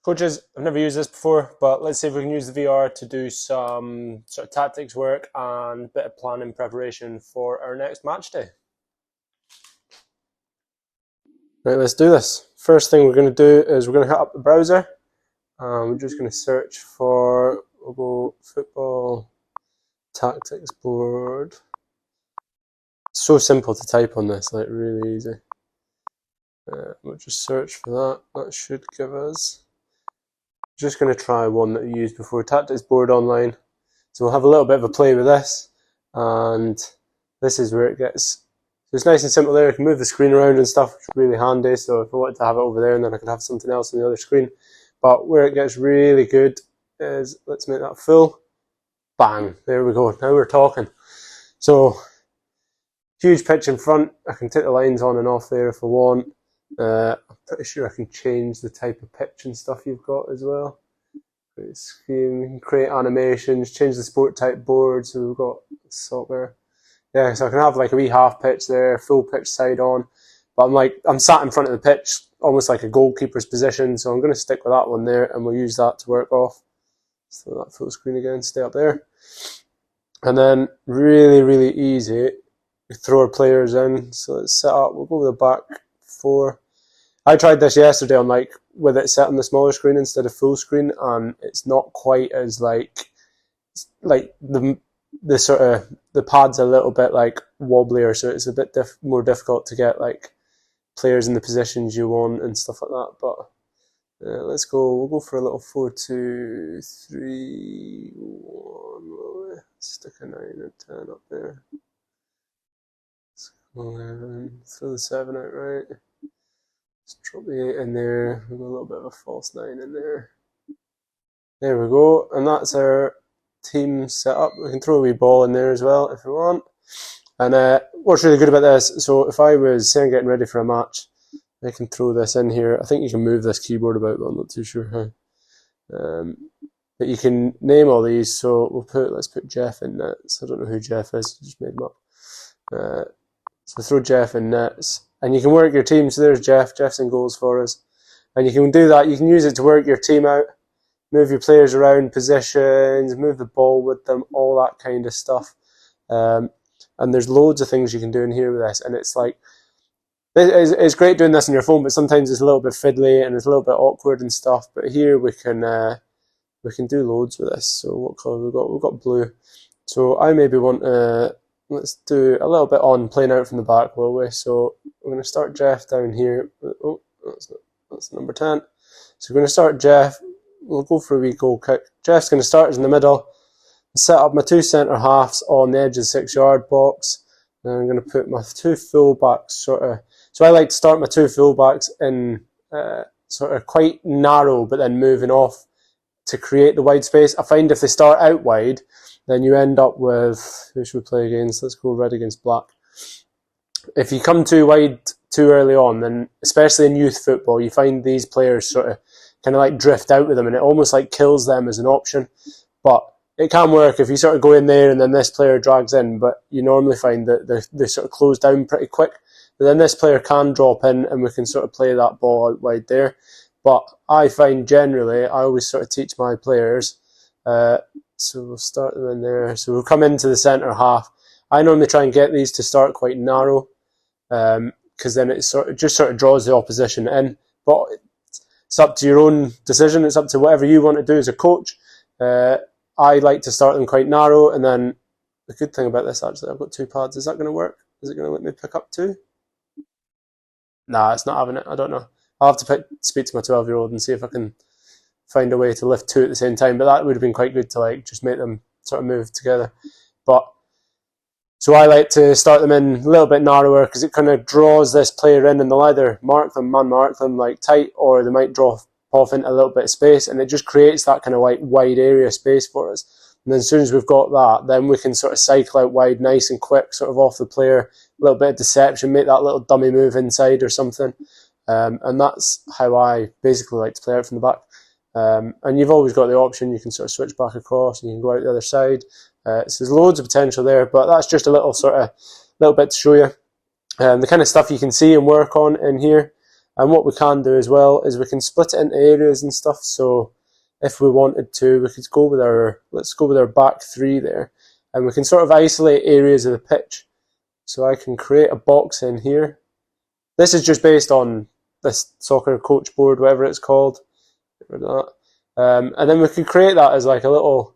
Coaches, I've never used this before, but let's see if we can use the VR to do some sort of tactics work and a bit of planning preparation for our next match day. Right, let's do this. First thing we're going to do is we're going to hit up the browser. We're just going to search for, we'll go football tactics board. It's so simple to type on this, like really easy. We'll just search for that. That should give us. Just going to try one that I used before, tactics board online. So we'll have a little bit of a play with this, and this is where it gets. So it's nice and simple there. I can move the screen around and stuff, which is really handy. So if I wanted to have it over there, and then I could have something else on the other screen. But where it gets really good is, let's make that full. Bang! There we go. Now we're talking. So huge pitch in front. I can take the lines on and off there if I want. I'm pretty sure I can change the type of pitch and stuff you've got as well. Create scheme, you can create animations, change the sport type board. So we've got soccer. Yeah, so I can have like a wee half pitch there, full pitch side on. But I'm sat in front of the pitch, almost like a goalkeeper's position. So I'm going to stick with that one there, and we'll use that to work off. So that full screen again, stay up there. And then really, really easy, we throw our players in. So let's set up, we'll go with the back four. I tried this yesterday on with it set on the smaller screen instead of full screen, and it's not quite as the sort of the pad's a little bit wobblier, so it's a bit more difficult to get players in the positions you want and stuff like that. But let's go. We'll go for a little 4-2-3-1. Stick a 9 and 10 up there. 11. Throw the 7 out right. Just drop the 8 in there. We've got a little bit of a false 9 in there. There we go. And that's our team set up. We can throw a wee ball in there as well if we want. And what's really good about this, so if I was saying getting ready for a match, I can throw this in here. I think you can move this keyboard about, but I'm not too sure how. But you can name all these. So let's put Jeff in nets. I don't know who Jeff is. I just made him up. So throw Jeff in nets, and you can work your team. So there's Jeff. Jeff's in goals for us, and you can do that. You can use it to work your team out, move your players around positions, move the ball with them, all that kind of stuff. And there's loads of things you can do in here with this, and it's it's great doing this on your phone, but sometimes it's a little bit fiddly and it's a little bit awkward and stuff. But here we can do loads with this. So what colour have we got? We've got blue. So I maybe want to. Let's do a little bit on playing out from the back, will we? So we're going to start Jeff down here. Oh, that's number 10. So we're going to start Jeff. We'll go for a wee goal kick. Jeff's going to start us in the middle. Set up my 2 centre halves on the edge of the 6-yard box. And I'm going to put my 2 full-backs So I like to start my 2 full-backs in sort of quite narrow, but then moving off to create the wide space. I find if they start out wide, then you end up with, who should we play against? Let's go red against black. If you come too wide too early on, then especially in youth football, you find these players sort of kind of drift out with them, and it almost kills them as an option. But it can work if you sort of go in there and then this player drags in, but you normally find that they sort of close down pretty quick. But then this player can drop in and we can sort of play that ball out wide there. But I find generally, I always sort of teach my players, so we'll start them in there. So we'll come into the centre half. I normally try and get these to start quite narrow, because then it just sort of draws the opposition in. But it's up to your own decision. It's up to whatever you want to do as a coach. I like to start them quite narrow, and then the good thing about this, actually, I've got 2 pads. Is that going to work? Is it going to let me pick up 2? Nah, it's not having it. I don't know. I'll have to speak to my 12-year-old and see if I can find a way to lift 2 at the same time. But that would have been quite good to just make them sort of move together. So I like to start them in a little bit narrower, because it kind of draws this player in, and they'll either man mark them tight, or they might drop off into a little bit of space, and it just creates that kind of wide area space for us. And then as soon as we've got that, then we can sort of cycle out wide nice and quick, sort of off the player, a little bit of deception, make that little dummy move inside or something. And that's how I basically like to play out from the back. And you've always got the option, you can sort of switch back across and you can go out the other side. So there's loads of potential there, but that's just a little bit to show you the kind of stuff you can see and work on in here. And what we can do as well is we can split it into areas and stuff. So if we wanted to, we could go with let's go with our back three there, and we can sort of isolate areas of the pitch. So I can create a box in here. This is just based on this soccer coach board, whatever it's called. Get rid of that. And then we could create that as like a little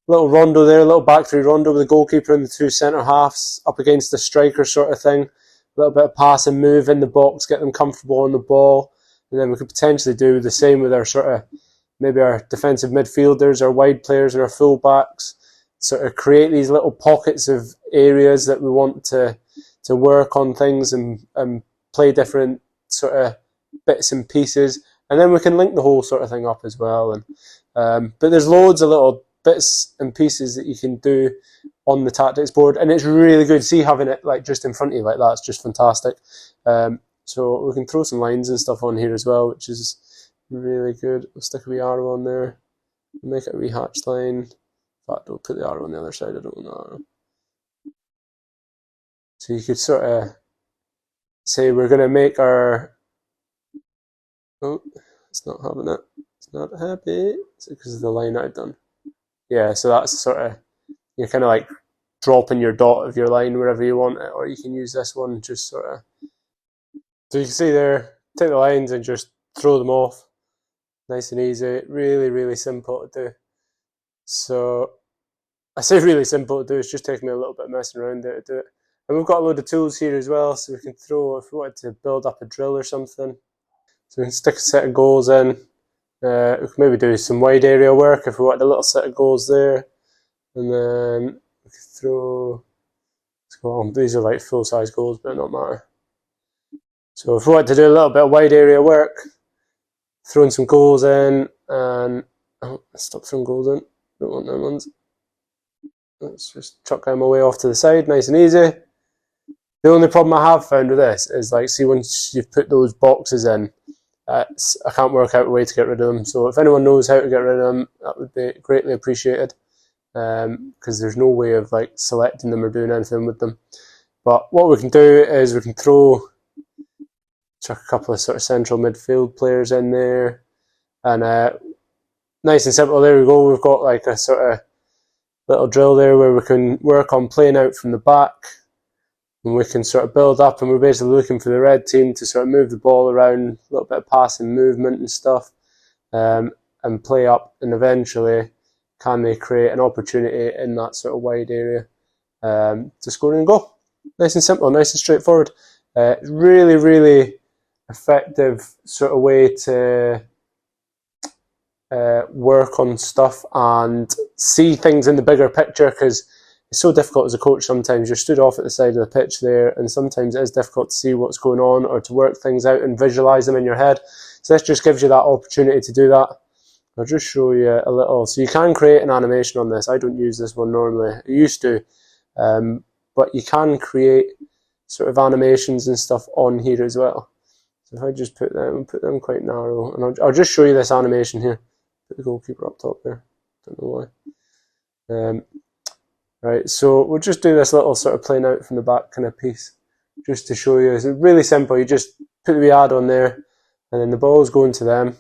rondo there, a little back three rondo with the goalkeeper and the two centre halves up against the striker sort of thing. A little bit of pass and move in the box, get them comfortable on the ball. And then we could potentially do the same with our sort of, maybe our defensive midfielders, our wide players and our full backs. Sort of create these little pockets of areas that we want to work on things and play different sort of bits and pieces. And then we can link the whole sort of thing up as well. And but there's loads of little bits and pieces that you can do on the tactics board, and it's really good. See, having it like just in front of you like that, it's just fantastic. So we can throw some lines and stuff on here as well, which is really good. We'll stick a wee arrow on there, make it a wee hatched line. In fact, we'll put the arrow on the other side. I don't want the arrow. So you could sort of say we're going to make our... Oh, it's not having it. It's not happy. It's because of the line I've done. Yeah, so that's sort of... You're kind of like dropping your dot of your line wherever you want it, or you can use this one just sort of... So you can see there, take the lines and just throw them off. Nice and easy. Really, really simple to do. So I say really simple to do, it's just taking me a little bit of messing around there to do it. And we've got a load of tools here as well, so we can throw, if we wanted to build up a drill or something. So we can stick a set of goals in. We can maybe do some wide area work if we wanted a little set of goals there. And then we can throw, let's go on, these are like full size goals, but it don't matter. So if we wanted to do a little bit of wide area work, throwing some goals in, and stop throwing goals in, don't want them ones. Let's just chuck them away off to the side, nice and easy. The only problem I have found with this is, like, see, once you've put those boxes in, I can't work out a way to get rid of them. So if anyone knows how to get rid of them, that would be greatly appreciated, because there's no way of like selecting them or doing anything with them. But what we can do is we can chuck a couple of sort of central midfield players in there, and nice and simple. There we go. We've got like a sort of little drill there where we can work on playing out from the back, and we can sort of build up, and we're basically looking for the red team to sort of move the ball around, a little bit of passing movement and stuff, and play up, and eventually can they create an opportunity in that sort of wide area to score and goal. Nice and simple, nice and straightforward. Really, really effective sort of way to work on stuff and see things in the bigger picture, because it's so difficult as a coach sometimes. You're stood off at the side of the pitch there, and sometimes it is difficult to see what's going on or to work things out and visualise them in your head. So this just gives you that opportunity to do that. I'll just show you a little. So you can create an animation on this. I don't use this one normally. I used to. But you can create sort of animations and stuff on here as well. So if I just put them quite narrow, and I'll just show you this animation here. Put the goalkeeper up top there. Don't know why. Right, so we'll just do this little sort of playing out from the back kind of piece, just to show you. It's really simple. You just put the wee ad on there, and then the ball's going to them,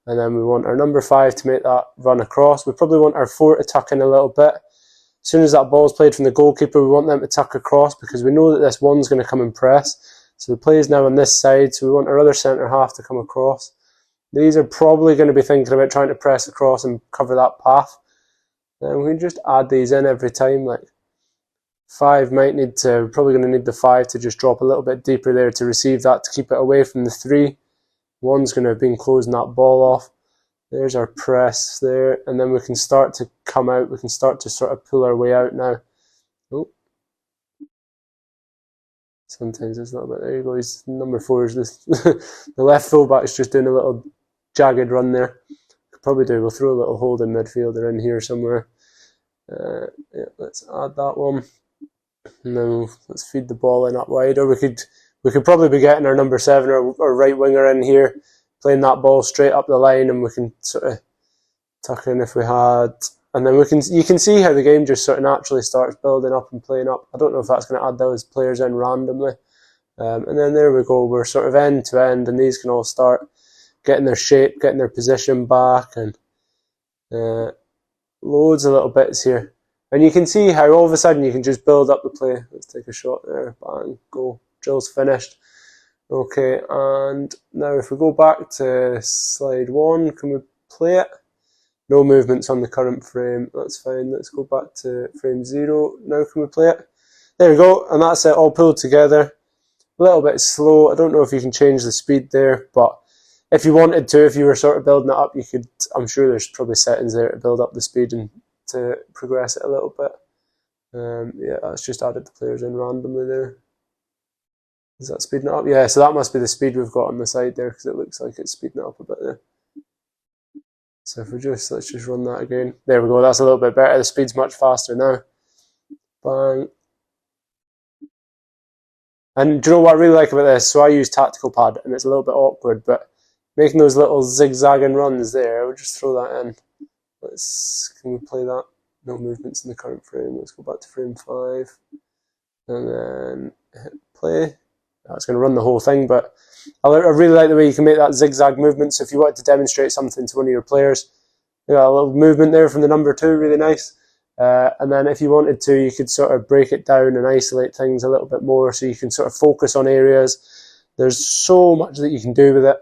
and then we want our number 5 to make that run across. We probably want our 4 to tuck in a little bit. As soon as that ball's played from the goalkeeper, we want them to tuck across, because we know that this one's going to come and press. So the play is now on this side, so we want our other centre half to come across. These are probably going to be thinking about trying to press across and cover that path. And we can just add these in every time. Like 5 might need to, we're probably going to need the 5 to just drop a little bit deeper there to receive that, to keep it away from the 3. 1's going to have been closing that ball off. There's our press there, and then we can start to come out. We can start to sort of pull our way out now. Oh. Sometimes it's a little bit, there you go, he's number 4 is this. The left fullback is just doing a little jagged run there. Could probably do, we'll throw a little holding midfielder in here somewhere. Yeah, let's add that one. And then let's feed the ball in up wide. Or we could probably be getting our number 7 or right winger in here, playing that ball straight up the line, and we can sort of tuck in if we had. And then you can see how the game just sort of naturally starts building up and playing up. I don't know if that's going to add those players in randomly. And then there we go, we're sort of end to end, and these can all start getting their shape, getting their position back, and loads of little bits here. And you can see how all of a sudden you can just build up the play. Let's take a shot there, bang, go, drill's finished. Okay, and now if we go back to slide 1, can we play it? No movements on the current frame, that's fine. Let's go back to frame 0, now can we play it? There we go, and that's it all pulled together. A little bit slow, I don't know if you can change the speed there, but if you wanted to, if you were sort of building it up, you could, I'm sure there's probably settings there to build up the speed and to progress it a little bit. Yeah, that's just added the players in randomly there. Is that speeding it up? Yeah, so that must be the speed we've got on the side there, because it looks like it's speeding it up a bit there. So if we just, let's just run that again. There we go, that's a little bit better. The speed's much faster now. Bang. And do you know what I really like about this? So I use tactical pad, and it's a little bit awkward, but making those little zigzagging runs there, we'll just throw that in. Can we play that? No movements in the current frame. Let's go back to frame 5. And then hit play. It's going to run the whole thing, but I really like the way you can make that zigzag movement. So if you wanted to demonstrate something to one of your players, you got a little movement there from the number 2, really nice. And then if you wanted to, you could sort of break it down and isolate things a little bit more, so you can sort of focus on areas. There's so much that you can do with it.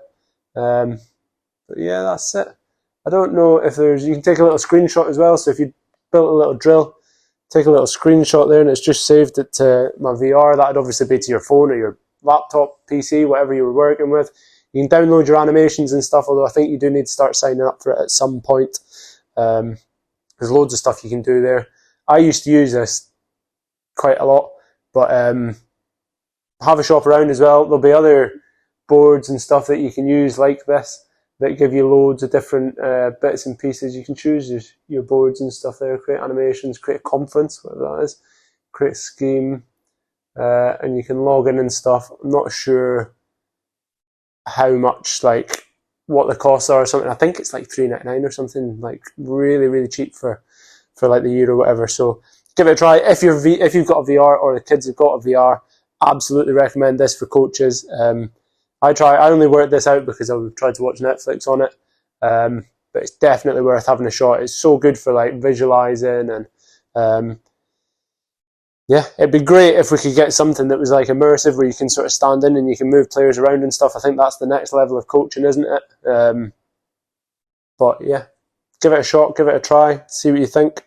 But yeah, that's it. I don't know if you can take a little screenshot as well. So if you built a little drill, take a little screenshot there, and it's just saved it to my VR. That'd obviously be to your phone or your laptop, PC, whatever you were working with. You can download your animations and stuff, although I think you do need to start signing up for it at some point. There's loads of stuff you can do there. I used to use this quite a lot, but have a shop around as well. There'll be other boards and stuff that you can use like this that give you loads of different bits and pieces. You can choose your boards and stuff there, create animations, create a conference, whatever that is, create a scheme, and you can log in and stuff. I'm not sure how much, like, what the costs are or something. I think it's like $3.99 or something, like really, really cheap for like the year or whatever. So give it a try. If you've got a VR or the kids have got a VR, absolutely recommend this for coaches. I only worked this out because I tried to watch Netflix on it, but it's definitely worth having a shot. It's so good for like visualizing, and yeah, it'd be great if we could get something that was like immersive, where you can sort of stand in and you can move players around and stuff. I think that's the next level of coaching, isn't it? But yeah, give it a shot, give it a try, see what you think.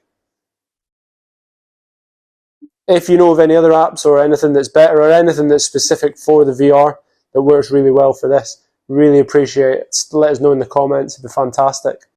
If you know of any other apps or anything that's better or anything that's specific for the VR that works really well for this, really appreciate it. Let us know in the comments, it'd be fantastic.